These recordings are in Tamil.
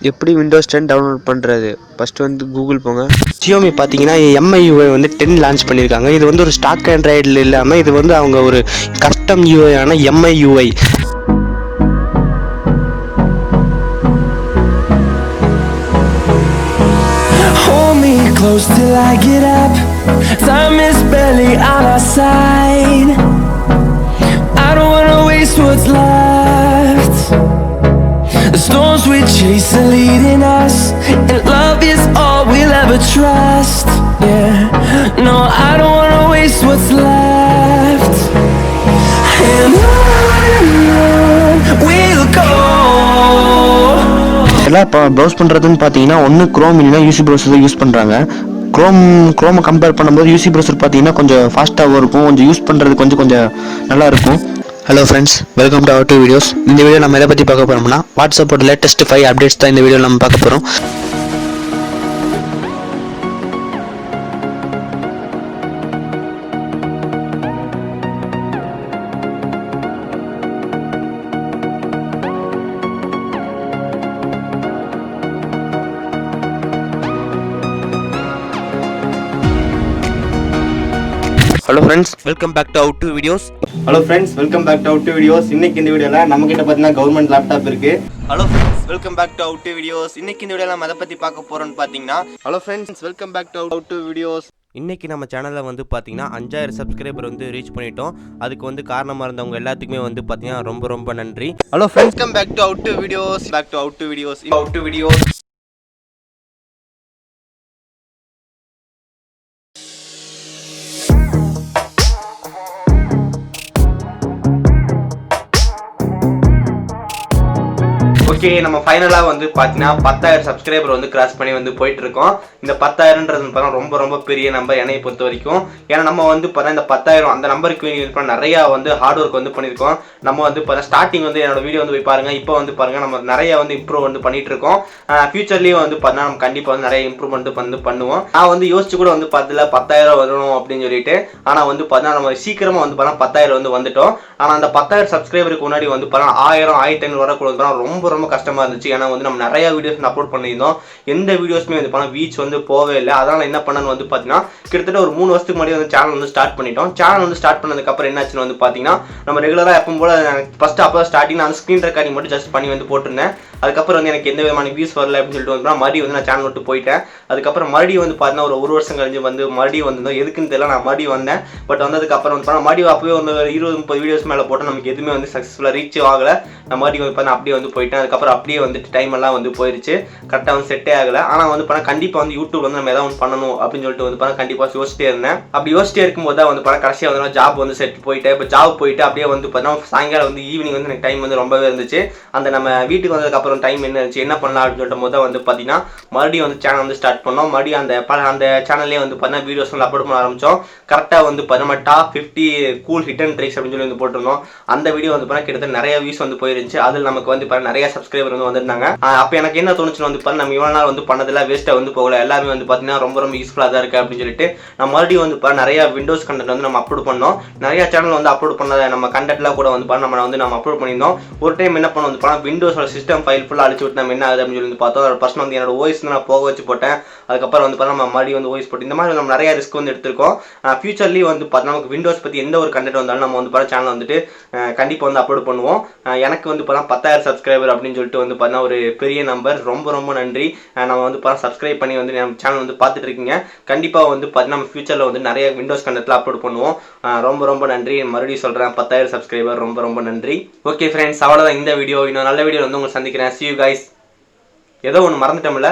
எப்படி விண்டோஸ் 10 டவுன்லோட் பண்ணுறது? ஃபஸ்ட்டு வந்து கூகுள் போங்க. Xiaomi பார்த்தீங்கன்னா MIUI வந்து 10 லான்ச் பண்ணியிருக்காங்க. இது வந்து ஒரு ஸ்டாக் ஆண்ட்ராய்டில் இல்லாமல் இது வந்து அவங்க ஒரு கஸ்டம் UI ஆன MIUI. Hold me close till I get up. Time is barely on our side. I don't wanna waste what's left. The storms we chase are leading us, and love is all we'll ever trust. Yeah, no, I don't wanna waste what's left. And on we'll go. எல்லாம் இப்போ ப்ரௌஸ் பண்ணுறதுன்னு பார்த்தீங்கன்னா ஒன்று க்ரோம் இல்லைன்னா யூசி ப்ரௌசர் யூஸ் பண்ணுறாங்க. க்ரோமை கம்பேர் பண்ணும்போது யூசி ப்ரௌசர் பார்த்தீங்கன்னா கொஞ்சம் ஃபாஸ்ட்டாகவும் இருக்கும், கொஞ்சம் யூஸ் பண்ணுறது கொஞ்சம் நல்லா இருக்கும். Hello friends, welcome to our 2 videos. இந்த வீடியோ நம்ம எதை பற்றி பார்க்க போகிறோம்னா வாட்ஸ்அப்போட லேட்டஸ்ட் 5 அப்டேட்ஸ் தான் இந்த வீடியோ நம்ம பார்க்க போகிறோம். Hello friends, welcome back to our 2 videos. இன்னைக்கு இந்த வீடியோல நம்ம கிட்ட பார்த்தீங்கன்னா கவர்மெண்ட் லேப்டாப் இருக்கு. Hello friends, welcome back to our 2 videos. இன்னைக்கு இந்த வீடியோல நம்ம எதை பற்றி பார்க்க போகிறோம்னு பார்த்தீங்கன்னா இன்னைக்கு நம்ம சேனலில் வந்து பார்த்தீங்கன்னா 5000 சப்ஸ்கிரைபர் வந்து ரீச் பண்ணிட்டோம். அதுக்கு வந்து காரணமாக இருந்தவங்க எல்லாத்துக்குமே வந்து பார்த்தீங்கன்னா ரொம்ப நன்றி. Hello friends, welcome back to our 2 videos. Okay, நம்ம ஃபைனலாக வந்து பார்த்தீங்கன்னா 10000 சப்ஸ்கிரைபர் வந்து கிராஸ் பண்ணி வந்து போயிட்டு இருக்கோம். இந்த 10000ன்றது பார்த்தா ரொம்ப பெரிய நம்பர் என்னை பொறுத்த வரைக்கும். ஏன்னா நம்ம வந்து பார்த்தா இந்த 10000 அந்த நம்பருக்கு நிறையா வந்து ஹார்ட் ஒர்க் வந்து பண்ணியிருக்கோம். நம்ம வந்து பார்த்தா ஸ்டார்டிங் வந்து என்னோட வீடியோ வந்து போய் பாருங்க. இப்போ வந்து பாருங்க நம்ம நிறைய வந்து இம்ப்ரூவ் வந்து பண்ணிட்டு இருக்கோம். ஃபியூச்சர்லேயும் வந்து பார்த்தா நம்ம கண்டிப்பாக வந்து நிறைய இம்ப்ரூவ்மெண்ட் வந்து பண்ணுவோம். நான் வந்து யோசிச்சு கூட வந்து பார்த்தல 10000 வரணும் அப்படின்னு சொல்லிட்டு. ஆனால் வந்து பார்த்தா நம்ம சீக்கிரமாக வந்து பார்த்தா 10000 வந்து வந்துட்டோம். ஆனால் அந்த 10000 சப்ஸ்கிரைபருக்கு முன்னாடி வந்து பார்த்தா 1000 1500 வரக்கூடாது ரொம்ப கஷ்டமா இருந்துச்சு. ஏன்னா வந்து நம்ம நிறைய வீடியோஸ் அப்லோட் பண்ணியிருந்தோம். எந்த வீடியோஸ்மே வந்து பார்த்தா வீச் வந்து போவே இல்லை. அதனால என்ன பண்ணணும்னு வந்து பார்த்தீங்கன்னா கிட்டத்தட்ட ஒரு 3 வருஷத்துக்கு முன்னாடி வந்து சேனல் வந்து ஸ்டார்ட் பண்ணிட்டோம். சேனல் வந்து ஸ்டார்ட் பண்ணதுக்கு அப்புறம் என்னாச்சுன்னு வந்து பார்த்தீங்கன்னா நம்ம ரெகுலராக எப்பவும் போல ஃபர்ஸ்ட் அப்போ ஸ்டார்டிங் நான் ஸ்க்ரீன் ரெக்கார்டிங் மட்டும் ஜஸ்ட் பண்ணி வந்து போட்டிருந்தேன். அதுக்கப்புறம் வந்து எனக்கு எந்த விதமான வியூஸ் வரல அப்படின்னு சொல்லிட்டு வந்து மறுபடியும் வந்து நான் சேனல் விட்டு போயிட்டேன். அதுக்கப்புறம் மறுபடியும் வந்து பார்த்தீங்கன்னா ஒரு வருஷம் கழிஞ்சு வந்து மறுபடியும் வந்து எதுக்குன்னு தெரியல நான் மறுபடியும் வந்தேன். பட் வந்ததுக்கப்புறம் வந்து பார்த்தா மறுபடியும் அப்பவே வந்து 20-30 வீடியோஸ் மேலே போட்டால் நமக்கு எதுவுமே வந்து சக்ஸஸ்ஃபுல்லாக ரீச் ஆகலை. நான் மறுபடியும் வந்து பார்த்தா அப்படியே வந்து போயிட்டேன். அதுக்கப்புறம் அப்படியே வந்துட்டு டைம் எல்லாம் வந்து போயிருச்சு, கரெக்டாக வந்து செட்டே ஆகலை. ஆனால் வந்து பார்த்தா கண்டிப்பாக வந்து யூடியூப் வந்து நம்ம எதாவது பண்ணணும் அப்படின்னு சொல்லிட்டு வந்து பார்த்தா கண்டிப்பாக யோசிச்சிட்டே இருந்தேன். அப்படி யோசிச்சிட்டே இருக்கும்போது தான் வந்து பார்த்தா கடைசியாக வந்து ஜாப் வந்து செட் போயிட்டேன். இப்போ ஜாப் போயிட்டு அப்படியே வந்து பார்த்தா சாயங்காலம் வந்து ஈவினிங் வந்து எனக்கு டைம் வந்து ரொம்பவே இருந்துச்சு. அந்த நம்ம வீட்டுக்கு வந்ததுக்கப்புறம் டைம் என்ன இருந்துச்சு, என்ன பண்ணலாம் அப்படின்னு சொல்லிட்டு போது வந்து பார்த்தீங்கன்னா மறுபடியும் வந்து சேனல் வந்து ஸ்டார்ட் பண்ணோம். மறுபடியும் அந்த சேனல்லே வந்து பார்த்தீங்கன்னா வீடியோஸ் வந்து அப்லோட் பண்ண ஆரம்பித்தோம். கரெக்டாக வந்து நம்ம top 50 cool hit and tricks அப்படின்னு சொல்லி வந்து போட்டிருந்தோம். அந்த வீடியோ வந்து பார்த்தா கிட்டத்தட்ட நிறைய வியூஸ் வந்து போயிருந்துச்சு. அதில் நமக்கு வந்து பார்த்தா நிறைய சப்ஸ்கிரைபர் வந்து வந்திருந்தாங்க. அப்போ எனக்கு என்ன தோணுச்சுன்னு வந்து பார்த்தா நம்ம இவ்வளோ நாள் வந்து பண்ணதெல்லாம் வேஸ்ட்டாக வந்து போகல, எல்லாமே வந்து பார்த்தீங்கன்னா ரொம்ப யூஸ்ஃபுல்லாக தான் இருக்குது அப்படின்னு சொல்லிட்டு நம்ம மறுபடியும் வந்து பார்த்தா நிறைய விண்டோஸ் கண்டென்ட் வந்து நம்ம அப்லோட் பண்ணோம். நிறைய சேனல் வந்து அப்லோட் பண்ண நம்ம கண்டென்ட்லாம் கூட வந்து பார்த்தா நம்ம அப்லோட் பண்ணியிருந்தோம். ஒரு டைம் என்ன பண்ண வந்து பார்த்தா விண்டோஸோட சிஸ்டம் ஃபைல் ஃபுல்லாக அழிச்சு விட்டு நம்ம என்ன ஆகுது அப்படின்னு சொல்லி பார்த்தோம். அதோட ஃபர்ஸ்ட் வந்து என்னோட ஓஎஸ் நான் போக வச்சு போட்டேன். அதுக்கப்புறம் வந்து பார்த்தா நம்ம மறுபடியும் வந்து ஓஎஸ் போட்டு இந்த மாதிரி நம்ம நிறைய ரிஸ்க் வந்து எடுத்திருக்கோம். ஃபியூச்சர்லேயும் வந்து பார்த்தா நமக்கு விண்டோஸ் பற்றி எந்த ஒரு கண்டென்ட் வந்தாலும் நம்ம வந்து பார்த்தா சேனல் வந்துட்டு கண்டிப்பாக வந்து அப்லோட் பண்ணுவோம். எனக்கு வந்து பார்த்தா 10000 சப்ஸ்கிரைபர் அப்படின்னு சொல்லிட்டு வந்து பார்த்தா ஒரு பெரிய நம்பர். ரொம்ப நன்றி. நம்ம வந்து பார்த்தா சப்ஸ்கிரைப் பண்ணி வந்து நம்ம சேனல் வந்து பார்த்துட்டு இருக்கீங்க. கண்டிப்பாக வந்து பார்த்தீங்கன்னா நம்ம ஃபியூச்சரில் வந்து நிறைய விண்டோஸ் கண்டென்ட்லாம் அப்லோட் பண்ணுவோம். ரொம்ப நன்றி. மறுபடியும் சொல்கிறேன் 10000 சப்ஸ்கிரைபர் ரொம்ப நன்றி. ஓகே ஃப்ரெண்ட்ஸ், அவ்வளோதான் இந்த வீடியோ. இன்னும் நல்ல வீடியோ வந்து உங்களை சந்திக்கிறேன். See you guys. ஏதோ ஒன்று மறந்துட்டோம்ல.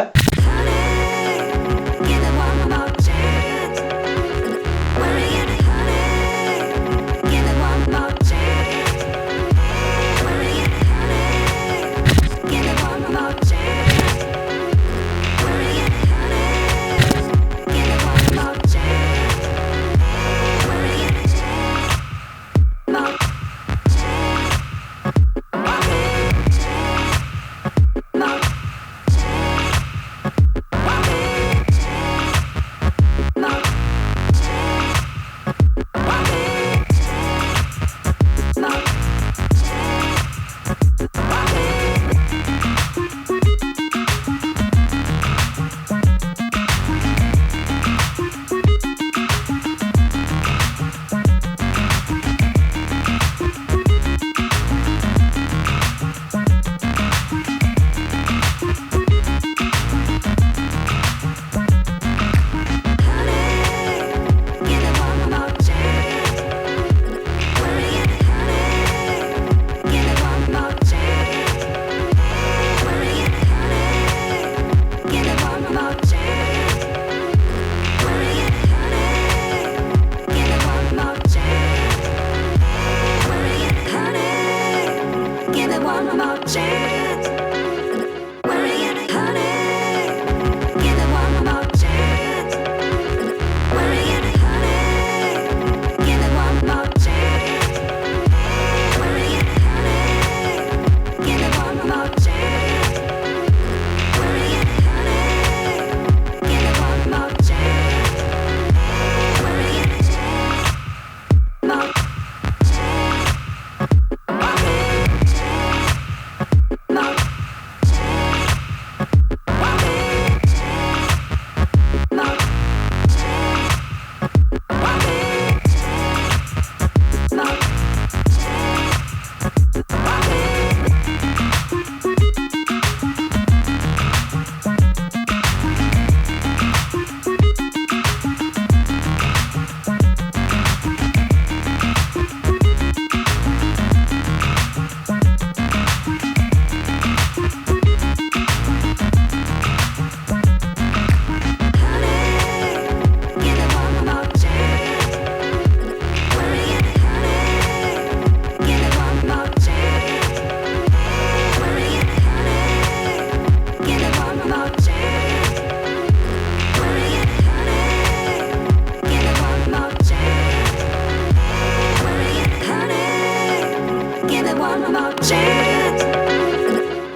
one more chance.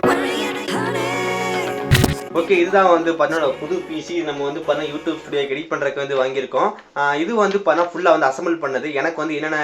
Worrying, honey. Okay, இதுதான் வந்து பண்ண புது பிசி நம்ம வந்து பண்ண யூடியூப் ஸ்டுடியோ எடிட் பண்ணுறதுக்கு வந்து வாங்கியிருக்கோம். இது வந்து பண்ண ஃபுல்லாக வந்து அசம்பிள் பண்ணது. எனக்கு வந்து என்னென்ன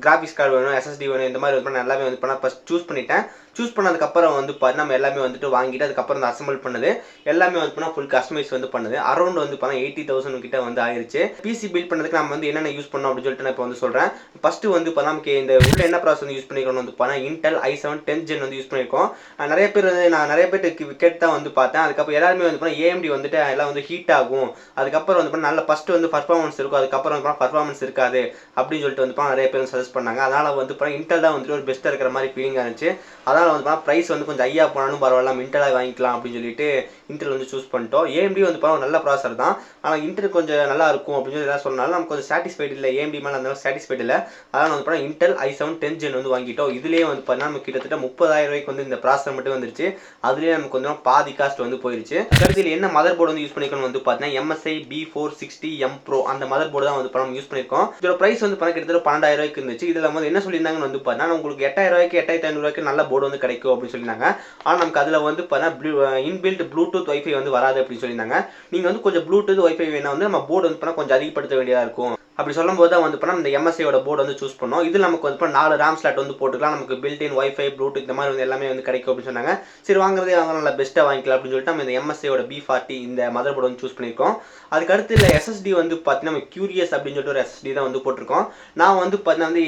கிராஃபிக்ஸ் கார்டு வேணும், எஸ்எஸ்டி வேணும், இந்த மாதிரி வந்து எல்லாமே வந்து பண்ண ஃபஸ்ட் சூஸ் பண்ணிட்டேன். சூஸ் பண்ணதுக்கப்புறம் வந்து பண்ண நம்ம எல்லாமே வந்துட்டு வாங்கிட்டு அதுக்கப்புறம் வந்து அசம்பிள் பண்ணது எல்லாமே வந்து பண்ணால் ஃபுல் கஸ்டமைஸ் வந்து பண்ணுது. அரௌண்ட் வந்து பண்ணால் 80,000 கிட்ட வந்து ஆயிடுச்சு. பிசி பில்ட் பண்ணதுக்கு நம்ம வந்து என்னென்ன யூஸ் பண்ணோம் அப்படின்னு சொல்லிட்டு நான் இப்போ வந்து சொல்கிறேன். ஃபஸ்ட்டு வந்து பண்ண நமக்கு இந்த உள்ள என்ன ப்ராசஸ் வந்து யூஸ் பண்ணிக்கணும் வந்து பண்ணால் இன்டெல் i7 10th gen வந்து யூஸ் பண்ணியிருக்கோம். நிறைய பேர் வந்து நான் நிறைய பேருக்கு விக்கெட் தான் வந்து பார்த்தேன். அதுக்கப்புறம் எல்லாருமே வந்து பண்ணால் AMD வந்துட்டு எல்லாம் வந்து ஹீட் ஆகும், அதுக்கப்புறம் வந்து பண்ணால் நல்ல ஃபஸ்ட்டு வந்து பர்ஃபார்மன்ஸ் இருக்கும், அதுக்கப்புறம் வந்து பர்ஃபார்மன்ஸ் இருக்காது அப்படின்னு சொல்லிட்டு வந்து நிறைய பேர் சஜஸ்ட் பண்ணாங்க. அதனால் வந்து பண்ணால் இன்டெல் தான் வந்துட்டு ஒரு பெஸ்ட்டாக இருக்கிற மாதிரி ஃபீலிங் இருந்துச்சு. அதனால் வந்து பண்ணால் ப்ரைஸ் வந்து கொஞ்சம் ஐயா போனாலும் பரவாயில்ல, இன்டெலாக வாங்கிக்கலாம் அப்படின்னு சொல்லிட்டு இன்டெல் வந்து சூஸ் பண்ணிட்டோம். AMD வந்து பண்ண ஒரு நல்ல ப்ராசர் தான், ஆனால் இன்டெல் கொஞ்சம் நல்லா இருக்கும் அப்படின்னு சொல்லி எதாவது சொன்னாலும் நமக்கு கொஞ்சம் சாட்டிஸ்ஃபைட் இல்லை, AMD மேலே அந்த சாட்டிஸ்ஃபைட் இல்லை. அதனால் வந்து பண்ணால் இன்டெல் i7 10th gen வந்து வாங்கிட்டோம். இதுலேயே வந்து பார்த்தீங்கன்னா நமக்கு கிட்டத்தட்ட 30,000 ரூபாய்க்கு வந்து இந்த ப்ராசர் மட்டும் வந்துருச்சு. அதுலேயே நமக்கு கொஞ்சம் பாதி காஸ்ட் வந்து போயிருச்சு. கடைசியில் என்ன மதர் போர்டு வந்து யூஸ் பண்ணிக்கணும் வந்து பார்த்தீங்கன்னா MSI B460M Pro அந்த மதர் போர்டு தான் வந்து பணம் யூஸ் பண்ணியிருக்கோம். இதோட ப்ரைஸ் வந்து பண்ண கிட்டத்தட்ட 12,000 ரூபாய்க்கு இருந்துச்சு. இதில் வந்து என்ன சொல்லியிருந்தாங்கன்னு வந்து பார்த்தீங்கன்னா உங்களுக்கு 8,000 ரூபாய்க்கு 8,500 ரூபாய்க்கு நல்ல போர்டு வந்து கிடைக்கும் அப்படின்னு சொல்லியிருந்தாங்க. ஆனால் நமக்கு அதில் வந்து பார்த்தீங்கன்னா இன்பில்ட் ப்ளூடூத் வைஃபை வந்து வராது அப்படின்னு சொல்லியிருந்தாங்க. நீங்கள் வந்து கொஞ்சம் ப்ளூடூத் வைஃபை வேணா வந்து நம்ம போர்டு வந்து பண்ணால் கொஞ்சம் அதிகப்படுத்த வேண்டியதாக இருக்கும். அப்படி சொல்லும்போது தான் வந்து பண்ணால் இந்த MSIயோட போர்டு வந்து சூஸ் பண்ணோம். இதில் நமக்கு வந்து 4 RAM ஸ்லாட் வந்து போட்டுக்கலாம். நமக்கு பில்டின் வைஃபை ப்ளூடூத் இந்த மாதிரி வந்து எல்லாமே வந்து கிடைக்கும் அப்படின்னு சொன்னாங்க. சரி வாங்குறதே வாங்க நல்லா பெஸ்ட்டாக வாங்கிக்கலாம் அப்படின்னு சொல்லிட்டு நம்ம இந்த MSIயோட B40 இந்த மதர் போர்டு வந்து சூஸ் பண்ணியிருக்கோம். அதுக்கு அடுத்து இல்லை SSD வந்து பார்த்தீங்கன்னா நம்ம கியூரியஸ் அப்படின்னு சொல்லிட்டு ஒரு SSD தான் வந்து போட்டிருக்கோம். நான் வந்து பார்த்தீங்கன்னா வந்து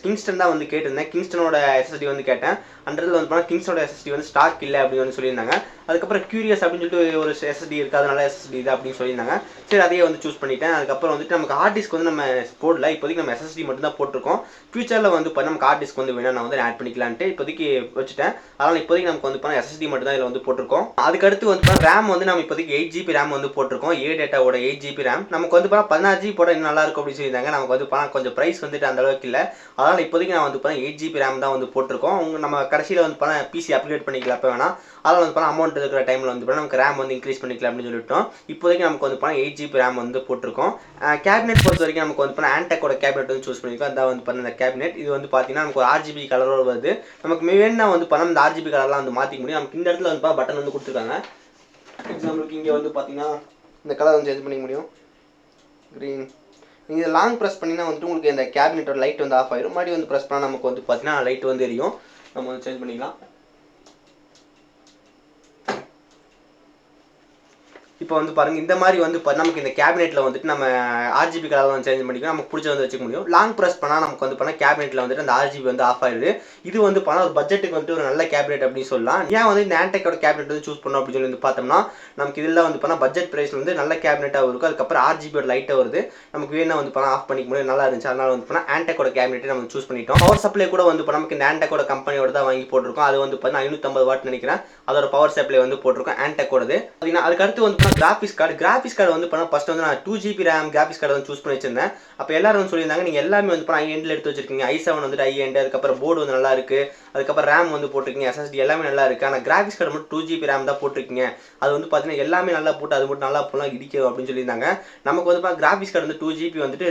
கிங்ஸ்டன் தான் வந்து கேட்டிருந்தேன். கிங்ஸ்டனோட SSD வந்து கேட்டேன். அண்டரில் வந்து பார்த்தா கிங்ஸோட SSD வந்து ஸ்டாக் இல்லை அப்படின்னு வந்து சொல்லியிருந்தாங்க. அதுக்கப்புறம் கியூரியஸ் அப்படின்னு சொல்லிட்டு ஒரு SSD இருக்குது, அதனால SSD இது அப்படின்னு சொல்லியிருந்தாங்க. சரி அதையே வந்து சூஸ் பண்ணிட்டேன். அதுக்கப்புறம் வந்துட்டு நமக்கு ஹார்ட் டிஸ்க் வந்து நம்ம போடல, இப்போதைக்கு நம்ம SSD மட்டும் தான் போட்டிருக்கோம். ஃபியூச்சரில் வந்து இப்போ நமக்கு ஹார்ட் டிஸ்க் வந்து வேணா நான் வந்து ஆட் பண்ணிக்கலான்ட்டு இப்போதைக்கு வச்சுட்டேன். அதனால் இப்போதைக்கு நமக்கு வந்து பண்ண SSD மட்டும் தான் இதில் வந்து போட்டிருக்கோம். அதுக்கடுத்து வந்து பார்த்தா RAM வந்து நம்ம இப்போதைக்கு 8GB RAM வந்து போட்டிருக்கோம். ADATAவோட 8GB RAM. நமக்கு வந்து பார்த்தா 16GB போட இன்னும் நல்லா இருக்கும் அப்படின்னு சொல்லியிருந்தாங்க. நமக்கு வந்து பார்த்தா கொஞ்சம் ப்ரைஸ் வந்துட்டு அந்த அளவுக்கு இல்லை. அதனால் இப்போதைக்கு நான் வந்து பார்த்தா 8GB RAM தான் வந்து போட்டிருக்கோம். நம்ம கடைசியில் வந்து பார்த்தா PC அப்கிரேட் பண்ணிக்கலாம் அப்போ வேணாம். அதனால் வந்து பார்த்தா அமௌண்ட் இருக்கிற டைமில் வந்து பார்த்தா நமக்கு RAM வந்து இன்க்ரீஸ் பண்ணிக்கலாம் அப்படின்னு சொல்லிட்டோம். இப்போதைக்கு நமக்கு வந்து பார்த்தா 8GB RAM வந்து போட்டிருக்கோம். கேபினெட் பொறுத்த வரைக்கும் நமக்கு வந்து பார்த்தா ஆன்டெக்கோட கேபினெட் வந்து சூஸ் பண்ணியிருக்கோம். அதான் வந்து பார்த்தா இந்த கேபினெட் இது வந்து பார்த்தீங்கன்னா நமக்கு ஒரு RGB கலரோட வருது. நமக்கு வேணும்னா வந்து பார்த்தா இந்த RGB கலர்லாம் வந்து மாற்றிக்க முடியும். நமக்கு இந்த இடத்துல வந்து பார்த்தா பட்டன் வந்து கொடுத்துருக்காங்க. எக்ஸாம்பிளுக்கு இங்கே வந்து பார்த்தீங்கன்னா இந்த கலர் வந்து சேஞ்ச் பண்ணிக்க முடியும், க்ரீன். நீங்கள் லாங் ப்ரெஸ் பண்ணிங்கன்னா வந்துட்டு உங்களுக்கு இந்த கேபினெட்டோட லைட் வந்து ஆஃப் ஆயிடும். மறுபடியும் வந்து ப்ரெஸ் பண்ணால் நமக்கு வந்து பார்த்தீங்கன்னா லைட் வந்து எரியும். நம்ம வந்து சேஞ்ச் பண்ணிக்கலாம். இப்போ வந்து பாருங்கள் இந்த மாதிரி வந்து நமக்கு இந்த கேபினெட்டில் வந்துட்டு நம்ம RGB கலர் வந்து சேஞ்ச் பண்ணிக்கலாம். நமக்கு பிடிச்ச வந்து வச்சுக்க முடியும். லாங் ப்ரெஸ் பண்ணால் நமக்கு வந்து பண்ணால் கேபினெட்டில் வந்துட்டு அந்த RGB வந்து ஆஃப் ஆயிடுது. இது வந்து பண்ணால் ஒரு பட்ஜெட்டுக்கு வந்துட்டு ஒரு நல்ல கேபினெட் அப்படின்னு சொல்லலாம். ஏன் வந்து இந்த ஆன்டெக்கோட கேபினெட் வந்து சூஸ் பண்ணோம் அப்படின்னு சொல்லி வந்து பார்த்தோம்னா நமக்கு இதில் வந்து பண்ணால் பட்ஜெட் ப்ரைஸில் வந்து நல்ல கேபினெட்டாக இருக்கும். அதுக்கப்புறம் RGBயோட லைட்டாக வருது. நமக்கு வேணா வந்து பண்ணால் ஆஃப் பண்ணிக்க முடியும், நல்லா இருந்துச்சு. அதனால் வந்து பண்ணால் ஆன்டெக்கோட கேபினெட்டை நம்ம சூஸ் பண்ணிட்டோம். பவர் சப்ளை கூட வந்து நமக்கு இந்த ஆன்டெக்கோட கம்பெனியோட தான் வாங்கி போட்டிருக்கோம். அது வந்து பார்த்தீங்கன்னா 550 வாட் நினைக்கிறேன். அதோட பவர் சப்ளை வந்து போட்டிருக்கோம் ஆன்டெக்கோடது. அதுக்கு அடுத்து வந்து கிராஃபிக்ஸ் கார்டு வந்து பண்ணால் ஃபஸ்ட்டு வந்து நான் 2GB RAM கிராஃபிக்ஸ் கார்டு வந்து சூஸ் பண்ணி வச்சிருந்தேன். அப்போ எல்லாரும் வந்து சொல்லியிருந்தாங்க நீங்கள் எல்லாமே வந்து பண்ணால் ஐஎண்டில் எடுத்து வச்சிருக்கீங்க. i7 வந்துட்டு ஐஎண்ட், அதுக்கப்புறம் போர்டு வந்து நல்லா இருக்குது, அதுக்கப்புறம் RAM வந்து போட்டிருக்கீங்க, SSD எல்லாமே நல்லா இருக்குது. ஆனால் கிராஃபிக்ஸ் கார்டு மட்டும் 2GB RAM தான் போட்டிருக்கீங்க. அது வந்து பார்த்தீங்கன்னா எல்லாமே நல்லா போட்டு அது மட்டும் நல்லா போகலாம் இடிக்கும் அப்படின்னு சொல்லியிருந்தாங்க. நமக்கு வந்து கிராஃபிக்ஸ் கார்டு வந்து 2GB வந்துட்டு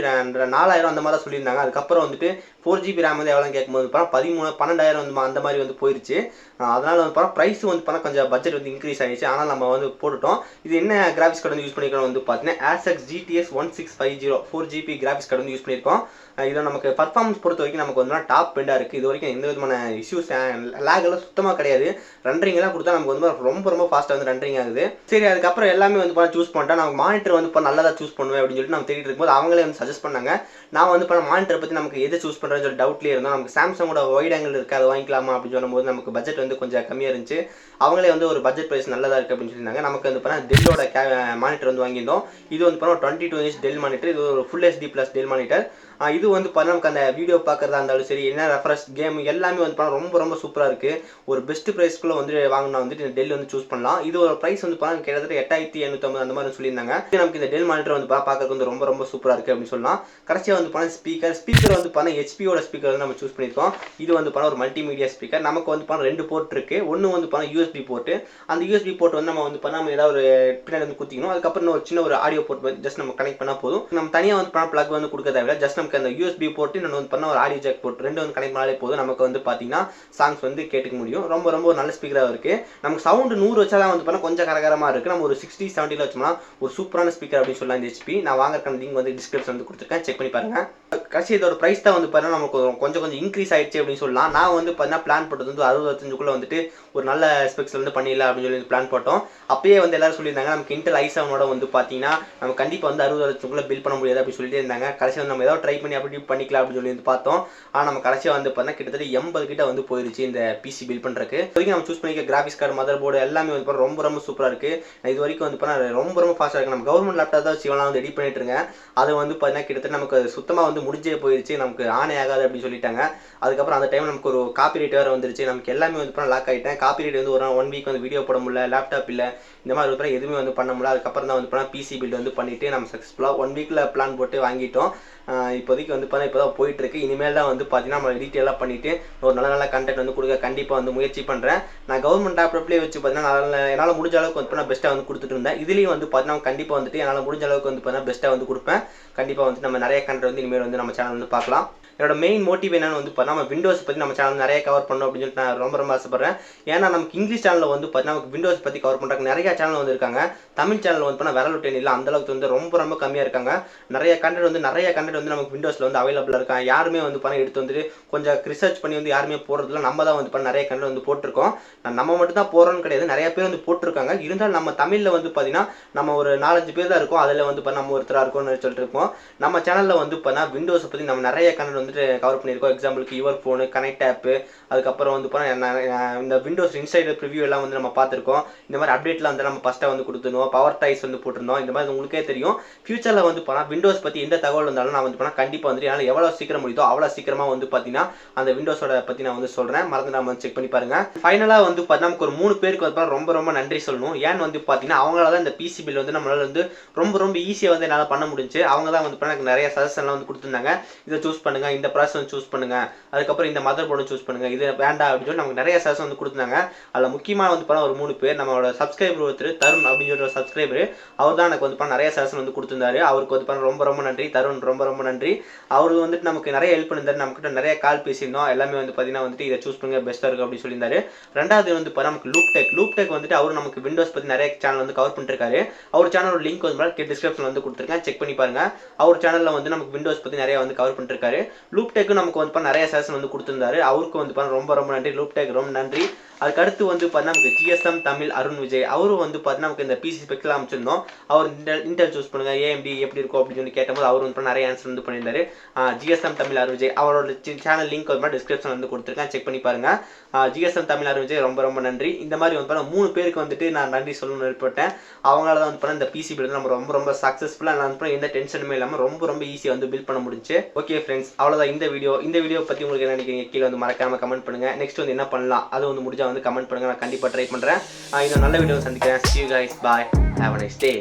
4,000 அந்த மாதிரி தான் சொல்லியிருந்தாங்க. அதுக்கப்புறம் வந்துட்டு 4GB RAM வந்து எவ்வளோ கேட்கும்போது பார்த்தா 12,000 வந்து அந்த மாதிரி வந்து போயிடுச்சு. அதனால் வந்து பார்த்தா ப்ரைஸ் வந்து பார்த்தா கொஞ்சம் பட்ஜெட் வந்து இன்க்ரீஸ் ஆகிடுச்சு. ஆனால் நம்ம வந்து போட்டுட்டோம். இது என்ன கிராஃபிக்ஸ் கார்டு வந்து யூஸ் பண்ணிக்கிறோம் வந்து பார்த்தீங்கன்னா ASUS GTX 1650 4GB graphics card வந்து யூஸ் பண்ணியிருக்கோம். இதில் நமக்கு பர்ஃபார்மன்ஸ் பொறுத்த வரைக்கும் நமக்கு வந்து டாப் பெண்டாக இருக்குது. இது வரைக்கும் எந்த விதமான இஷ்யூஸ் லேகெல்லாம் சுத்தமாக கிடையாது. ரன்ரிங்கெல்லாம் கொடுத்தா நமக்கு வந்து ரொம்ப ஃபாஸ்ட்டாக வந்து ரன்ரிங் ஆகுது. சரி அதுக்கப்புறம் எல்லாமே வந்து பார்த்தா சூஸ் பண்ணிட்டா நமக்கு மானிட்டர் வந்து இப்போ நல்லதாக சூஸ் பண்ணுவேன் அப்படின்னு சொல்லிட்டு நம்ம தேடிட்டு இருக்கும்போது அவங்களே வந்து சஜஸ்ட் பண்ணாங்க. நான் வந்து இப்போ மானிட்டர் பற்றி நமக்கு எது சூஸ் பண்ணுறேன்னு சொல்லி டவுட்லேயே இருந்தோம். நமக்கு சாம்சங்கோட வைட் ஆங்கிள் இருக்குது, அதை வாங்கிக்கலாமா அப்படின்னு சொல்லும்போது நமக்கு பட்ஜெட் வந்து கொஞ்சம் கம்மியாக இருந்துச்சு. அவங்களே வந்து ஒரு பட்ஜெட் ப்ரைஸ் நல்லதாக இருக்குது அப்படின்னு சொல்லியிருந்தாங்க. நமக்கு வந்து பார்த்தா டெல்லோட மானிட்டர் வந்து வாங்கியிருந்தோம். இது வந்து பார்த்தா 22 inch டெல் மானிட்டர். இது ஒரு full HD plus del monitor. இது வந்து பார்த்தா நமக்கு அந்த வீடியோ பார்க்குறதா இருந்தாலும் சரி, என்ன ரெஃபரன்ஸ் கேம் எல்லாமே வந்து பார்த்தா ரொம்ப சூப்பராக இருக்குது. ஒரு பெஸ்ட் ப்ரைஸ்க்குள்ளே வந்து வாங்கினா வந்துட்டு டெல் வந்து சூஸ் பண்ணலாம். இது ஒரு ப்ரைஸ் வந்து பார்த்தா கிட்டத்தட்ட 8,850 அந்த மாதிரி சொல்லியிருந்தாங்க. நமக்கு இந்த டெல் மானிட்டர் வந்து பார்க்கறதுக்கு வந்து ரொம்ப சூப்பராக இருக்குது அப்படின்னு சொல்லலாம். கடைசியாக வந்து பார்த்தா ஸ்பீக்கர் வந்து பார்த்தா HPயோட ஸ்பீக்கர் வந்து நம்ம சூஸ் பண்ணியிருக்கோம். இது வந்து பார்த்தா ஒரு மல்டிமீடியா ஸ்பீக்கர். நமக்கு வந்து பார்த்தா 2 போர்ட் இருக்குது. ஒன்று வந்து பார்த்தா USB போர்ட்டு. அந்த USB போர்ட் வந்து நம்ம வந்து பார்த்தா நம்ம ஏதாவது ஒரு பின்னாடி வந்து குத்திக்கணும். அதுக்கப்புறம் ஒரு சின்ன ஒரு ஆடியோ போர்ட் ஜஸ்ட் நம்ம கனெக்ட் பண்ணால் போதும். நம்ம தனியாக வந்து ப்ளக் வந்து கொடுக்க தேவையில்லை. ஜஸ்ட் நம்ம நமக்கு அந்த USB போர்ட் இன்னொன்று வந்து பண்ண ஒரு ஆடியோ ஜாக் போர்ட் ரெண்டு வந்து கனெக்ட் பண்ணாலே போதும் நமக்கு வந்து பார்த்தீங்கன்னா சாங்ஸ் வந்து கேட்டுக்க முடியும். ரொம்ப ரொம்ப ஒரு நல்ல ஸ்பீக்கராக இருக்குது. நமக்கு சவுண்டு 100 வச்சா தான் வந்து பண்ணால் கொஞ்சம் கரகரமாக இருக்குது. நம்ம ஒரு 60-70 வச்சோம்னா ஒரு சூப்பரான ஸ்பீக்கர் அப்படின்னு சொல்லலாம். இந்த HP நான் வாங்குறதுக்கான லிங்க் வந்து டிஸ்கிரிப்ஷன் வந்து கொடுத்துருக்கேன், செக் பண்ணி பாருங்க. கடைசி இதோட ப்ரைஸ் தான் வந்து பார்த்தீங்கன்னா நமக்கு கொஞ்சம் இன்க்ரீஸ் ஆயிடுச்சு அப்படின்னு சொல்லலாம். நான் வந்து பார்த்தீங்கன்னா பிளான் போட்டது வந்து 60-65 வந்துட்டு ஒரு நல்ல ஸ்பெக்ஸ் வந்து பண்ணிடலாம் அப்படின்னு சொல்லி பிளான் போட்டோம். அப்பயே வந்து எல்லாரும் சொல்லியிருந்தாங்க நமக்கு இன்டெல் i7 வந்து பார்த்தீங்கன்னா நம்ம கண்டிப்பாக வந்து 60,000 பில் பண்ண முடியாது அப்படின்னு சொல்லிட்டு இருந்தாங்க. கடைசியாக வந்து நம்ம ஏதாவது ட்ரை பண்ணி அப்படி பண்ணிக்கலாம் அப்படின்னு சொல்லி வந்து பார்த்தோம். ஆனால் நம்ம கடைசியாக வந்து பார்த்தீங்கன்னா கிட்டத்தட்ட 80 கிட்ட வந்து போயிருச்சு இந்த PC பில் பண்ணுறதுக்கு. இதுவரைக்கும் நம்ம சூஸ் பண்ணிக்க கிராஃபிக்ஸ் கார்டு மதர் போர்டு எல்லாமே வந்து ரொம்ப சூப்பராக இருக்குது. இது வரைக்கும் வந்து பார்த்தீங்கன்னா ரொம்ப ஃபாஸ்ட்டாக இருக்குது. நம்ம கவர்மெண்ட் லேப்டாப் தான் சிவலாம் வந்து எடிட் பண்ணிட்டு இருக்கேன். அது வந்து பார்த்தீங்கன்னா கிட்டத்தட்ட நமக்கு சுத்தமாக வந்து முடிஞ்சே போயிருச்சு, நமக்கு ஆனே ஆகாது அப்படின்னு சொல்லிட்டாங்க. அதுக்கப்புறம் அந்த டைம் நமக்கு ஒரு காப்பிரைட் வேறு வந்துருச்சு. நமக்கு எல்லாமே வந்து லாக் ஆகிட்டேன். காப்பிரைட் வந்து ஒரு 1 வீக் வந்து வீடியோ போட முடியல, லேப்டாப் இல்லை, இந்த மாதிரி ஒரு எதுவுமே வந்து பண்ண முடியல. அதுக்கப்புறம் தான் வந்து பண்ணால் PC பில்ட் வந்து பண்ணிவிட்டு நம்ம சக்ஸஸ்ஃபுல்லாக 1 வீக்கில் பிளான் போட்டு வாங்கிட்டோம். இப்போதைக்கு வந்து பார்த்தா இப்போ தான் போயிட்டுருக்கு. இனிமேல் தான் வந்து பார்த்தீங்கன்னா நம்ம டீட்டெயிலாக பண்ணிவிட்டு ஒரு நல்ல கண்டென்ட் வந்து கொடுக்க கண்டிப்பாக வந்து முயற்சி பண்ணுறேன். நான் கவர்மெண்ட் லேப்டாப்லேயே வச்சு பார்த்தீங்கன்னா என்னால் முடிஞ்ச அளவுக்கு வந்து நான் பெஸ்ட்டாக வந்து கொடுத்துட்டு இருந்தேன். இதுலேயும் வந்து பார்த்தீங்கன்னா கண்டிப்பாக வந்துட்டு என்னால் முடிஞ்ச அளவுக்கு வந்து பார்த்தீங்கன்னா பெஸ்ட்டாக வந்து கொடுப்பேன். கண்டிப்பாக வந்து நம்ம நிறைய கண்டென்ட் வந்து இனிமேல் வந்து நம்ம சேனல் வந்து பார்க்கலாம். என்னோட மெயின் மோட்டிவ் என்னன்னு வந்து பார்த்தா நம்ம விண்டோஸ் பற்றி நம்ம சேனல் நிறைய கவர் பண்ணணும் அப்படின்னு சொல்லிட்டு நான் ரொம்ப ஆசைப்படுறேன். ஏன்னா நமக்கு இங்கிலீஷ் சேனலில் வந்து பார்த்தீங்கன்னா நமக்கு விண்டோஸ் பற்றி கவர் பண்ணுறாங்க நிறைய சேனல் வந்து இருக்காங்க. தமிழ் சேனல் வந்து பார்த்தா விரல் விட்டு இல்லை, அந்தளவுக்கு வந்து ரொம்ப கம்மியாக இருக்காங்க. நிறைய கண்டென்ட் வந்து நமக்கு விண்டோஸில் வந்து அவைலபிளாக இருக்காங்க. யாருமே வந்து பண்ண எடுத்து வந்துட்டு கொஞ்சம் ரிசர்ச் பண்ணி வந்து யாருமே போடுறதுல நம்ம தான் வந்து பண்ண நிறைய கண்டென்ட் வந்து போட்டிருக்கோம். நம்ம மட்டும் தான் போகிறோன்னு கிடையாது, நிறைய பேர் வந்து போட்டிருக்காங்க. இருந்தாலும் நம்ம தமிழில் வந்து பார்த்தீங்கன்னா நம்ம ஒரு 4-5 பேர் தான் இருக்கோம். அதில் வந்து பண்ண நம்ம ஒருத்தராக இருக்கோம்னு சொல்லிட்டு இருக்கோம். நம்ம சேனலில் வந்து பண்ணா விண்டோஸை பற்றி நம்ம நிறைய கண்டென்ட் வந்துட்டு கவர் பண்ணியிருக்கோம். எக்ஸாம்பிளுக்கு யுவர் ஃபோனு, கனெக்ட் ஆப்பு, அதுக்கப்புறம் வந்து பண்ணால் இந்த விண்டோஸ் இன்சைடர் ப்ரிவியூ எல்லாம் வந்து நம்ம பார்த்துருக்கோம். இந்த மாதிரி அப்டேட்லாம் வந்து நம்ம ஃபஸ்ட்டாக வந்து கொடுத்துருந்தோம். பவர் டைஸ் வந்து போட்டிருந்தோம். இந்த மாதிரி உங்களுக்கே தெரியும். ஃபியூச்சரில் வந்து பண்ணால் விண்டோஸ் பற்றி எந்த தகவல் இருந்தாலும் நான் வந்து பண்ணால் கண்டிப்பாக வந்து என்னால் எவ்வளோ சீக்கிரம் முடியுதோ அவ்வளோ சீக்கிரமாக வந்து பார்த்தீங்கன்னா அந்த விண்டோஸோட பற்றி நான் வந்து சொல்கிறேன். மறந்து நம்ம வந்து செக் பண்ணி பாருங்கள். ஃபைனலாக வந்து பார்த்தீங்கன்னா நமக்கு ஒரு 3 பேருக்கு வந்து ரொம்ப நன்றி சொல்லணும். ஏன்னு வந்து பார்த்தீங்கன்னா அவங்களால தான் இந்த PC பில் வந்து நம்மளால வந்து ரொம்ப ஈஸியாக வந்து என்னால் பண்ண முடிஞ்சு. அவங்க தான் வந்து எனக்கு நிறைய சஜஷன்லாம் வந்து கொடுத்துருந்தாங்க. இதை சூஸ் பண்ணுங்கள், இந்த ப்ராசஸ் சூஸ் பண்ணுங்க, அதுக்கப்புறம் இந்த மதர் போர்டு சூஸ் பண்ணுங்க, இது வேண்டாம் அப்படின்னு சொல்லி நமக்கு நிறைய சஜஷன் வந்து கொடுத்தாங்க. அதில் முக்கியமாக வந்து பண்ண ஒரு 3 பேர் நம்மளோட சப்ஸ்கிரைபர் ஒருத்தர் தருண் அப்படின்னு சொல்லிட்டு ஒரு சப்ஸ்கிரைபர், அவர் தான் எனக்கு வந்து பண்ண நிறைய சஜஷன் வந்து கொடுத்துருந்தாரு. அவருக்கு வந்து பண்ண ரொம்ப நன்றி தருண், ரொம்ப நன்றி. அவரு வந்துட்டு நமக்கு நிறைய ஹெல்ப் பண்ணியிருந்தாரு. நம்மகிட்ட நிறைய கால் பேசியிருந்தோம். எல்லாமே வந்து பார்த்தீங்கன்னா வந்துட்டு இதை சூஸ் பண்ணுங்க பெஸ்ட்டாக இருக்கும் அப்படின்னு சொல்லியிருந்தாரு. ரெண்டாவது வந்து பார்த்தா நமக்கு லூப்டெக் வந்துட்டு அவரு நமக்கு விண்டோஸ் பற்றி நிறைய சேனல் வந்து கவர் பண்ணிருக்காரு. அவர் சேனலோட லிங்க் வந்து டிஸ்கிரிப்ஷனில் வந்து கொடுத்துருக்கேன், செக் பண்ணி பாருங்க. அவர் சேனலில் வந்து நமக்கு விண்டோஸ் பற்றி நிறைய வந்து கவர் பண்ணிருக்காரு. லூப்டெக் நமக்கு வந்து நிறைய சஜஷன் வந்து கொடுத்திருந்தாரு. அவருக்கு வந்து ரொம்ப நன்றி. லூப்டெக் ரொம்ப நன்றி. அதுக்கு அடுத்து வந்து பார்த்தீங்கன்னா நமக்கு GSM தமிழ் அருண் விஜய், அவரும் வந்து பார்த்தீங்கன்னா நமக்கு இந்த PC ஸ்பெக்லாம் அமைச்சிருந்தோம். அவர் இன்டெல் சூஸ் பண்ணுங்க, AMD எப்படி இருக்கும் அப்படின்னு சொல்லி கேட்டபோது அவர் வந்து நிறைய ஆன்சர் வந்து பண்ணியிருந்தாரு. GSM தமிழ் அருண் விஜய் அவரோட சேனல் லிங்க் வந்து டிஸ்கிரிப்ஷன் வந்து கொடுத்துருக்கேன், செக் பண்ணி பாருங்க. GSM தமிழ் அருண் விஜய் ரொம்ப நன்றி. இந்த மாதிரி வந்து 3 பேருக்கு வந்துட்டு நான் நன்றி சொல்லணும்னு ஏற்பட்டேன். அவங்களால தான் வந்து பண்ண இந்த PC பில் நம்ம ரொம்ப சக்ஸஸ்ஃபுல்லாக நான் எந்த டென்ஷனுமே இல்லாமல் ரொம்ப ஈஸியாக வந்து பில் பண்ண முடிஞ்சு. ஓகே ஃப்ரெண்ட்ஸ், அவ்வளோதான் இந்த வீடியோ பற்றி உங்களுக்கு என்ன நினைக்கிறீங்க கீழே வந்து மறக்காம கமெண்ட் பண்ணுங்க. நெக்ஸ்ட் வந்து என்ன பண்ணலாம் அது வந்து முடிஞ்சா வந்து கமெண்ட் பண்ணுங்க, நான் கண்டிப்பாக ட்ரை பண்ணுறேன். இன்னும் நல்ல வீடியோ சந்திக்கிறேன். See you guys, bye, have a nice day.